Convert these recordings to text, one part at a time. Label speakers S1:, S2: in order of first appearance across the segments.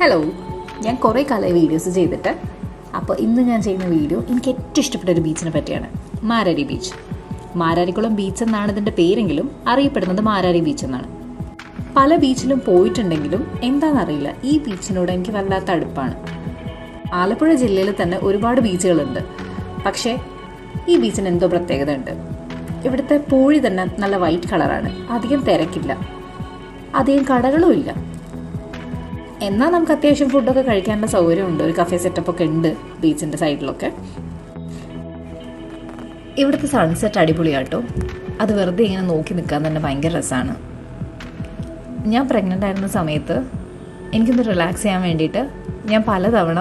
S1: Hello, ഞാൻ കുറേ കാലമായി വീഡിയോസ് ചെയ്തിട്ട്. അപ്പോൾ ഇന്ന് ഞാൻ ചെയ്യുന്ന വീഡിയോ എനിക്ക് ഏറ്റവും ഇഷ്ടപ്പെട്ട ഒരു ബീച്ചിനെ പറ്റിയാണ്. മാരാരി ബീച്ച്. മാരാരിക്കുളം ബീച്ച് എന്നാണ് ഇതിൻ്റെ പേരെങ്കിലും അറിയപ്പെടുന്നത് മാരാരി ബീച്ച് എന്നാണ്. പല ബീച്ചിലും പോയിട്ടുണ്ടെങ്കിലും എന്താണെന്നറിയില്ല, ഈ ബീച്ചിനോട് എനിക്ക് വല്ലാത്ത അടുപ്പാണ്. ആലപ്പുഴ ജില്ലയിൽ തന്നെ ഒരുപാട് ബീച്ചുകളുണ്ട്. പക്ഷേ ഈ ബീച്ചിന് എന്തോ പ്രത്യേകത ഉണ്ട്. ഇവിടുത്തെ പൂഴി തന്നെ നല്ല വൈറ്റ് കളറാണ്. അധികം തിരക്കില്ല, അധികം കടകളും ഇല്ല. എന്നാൽ നമുക്ക് അത്യാവശ്യം ഫുഡൊക്കെ കഴിക്കാനുള്ള സൗകര്യമുണ്ട്. ഒരു കഫേ സെറ്റപ്പൊക്കെ ഉണ്ട് ബീച്ചിൻ്റെ സൈഡിലൊക്കെ. ഇവിടുത്തെ സൺസെറ്റ് അടിപൊളിയാട്ടോ. അത് വെറുതെ ഇങ്ങനെ നോക്കി നിൽക്കാൻ തന്നെ ഭയങ്കര രസമാണ്. ഞാൻ പ്രഗ്നൻ്റ് ആയിരുന്ന സമയത്ത് എനിക്കൊന്ന് റിലാക്സ് ചെയ്യാൻ വേണ്ടിയിട്ട് ഞാൻ പലതവണ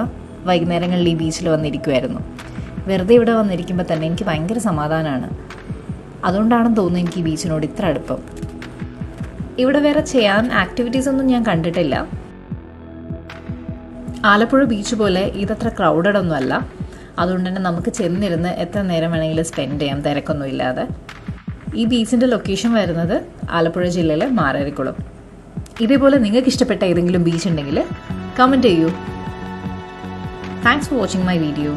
S1: വൈകുന്നേരങ്ങളിൽ ഈ ബീച്ചിൽ വന്നിരിക്കുമായിരുന്നു. വെറുതെ ഇവിടെ വന്നിരിക്കുമ്പോൾ തന്നെ എനിക്ക് ഭയങ്കര സമാധാനമാണ്. അതുകൊണ്ടാണെന്ന് തോന്നുന്നു എനിക്ക് ഈ ബീച്ചിനോട് ഇത്ര അടുപ്പം. ഇവിടെ വേറെ ചെയ്യാൻ ആക്ടിവിറ്റീസ് ഒന്നും ഞാൻ കണ്ടിട്ടില്ല. ആലപ്പുഴ ബീച്ച് പോലെ ഇതത്ര ക്രൗഡഡ് ഒന്നും അല്ല. അതുകൊണ്ട് തന്നെ നമുക്ക് ചെന്നിരുന്ന് എത്ര നേരം വേണമെങ്കിലും സ്പെൻഡ് ചെയ്യാം, തിരക്കൊന്നും ഇല്ലാതെ. ഈ ബീച്ചിൻ്റെ ലൊക്കേഷൻ വരുന്നത് ആലപ്പുഴ ജില്ലയിലെ മാരാരിക്കുളം. ഇതേപോലെ നിങ്ങൾക്ക് ഇഷ്ടപ്പെട്ട ഏതെങ്കിലും ബീച്ച് ഉണ്ടെങ്കിൽ കമൻറ്റ് ചെയ്യൂ. Thanks for watching my video.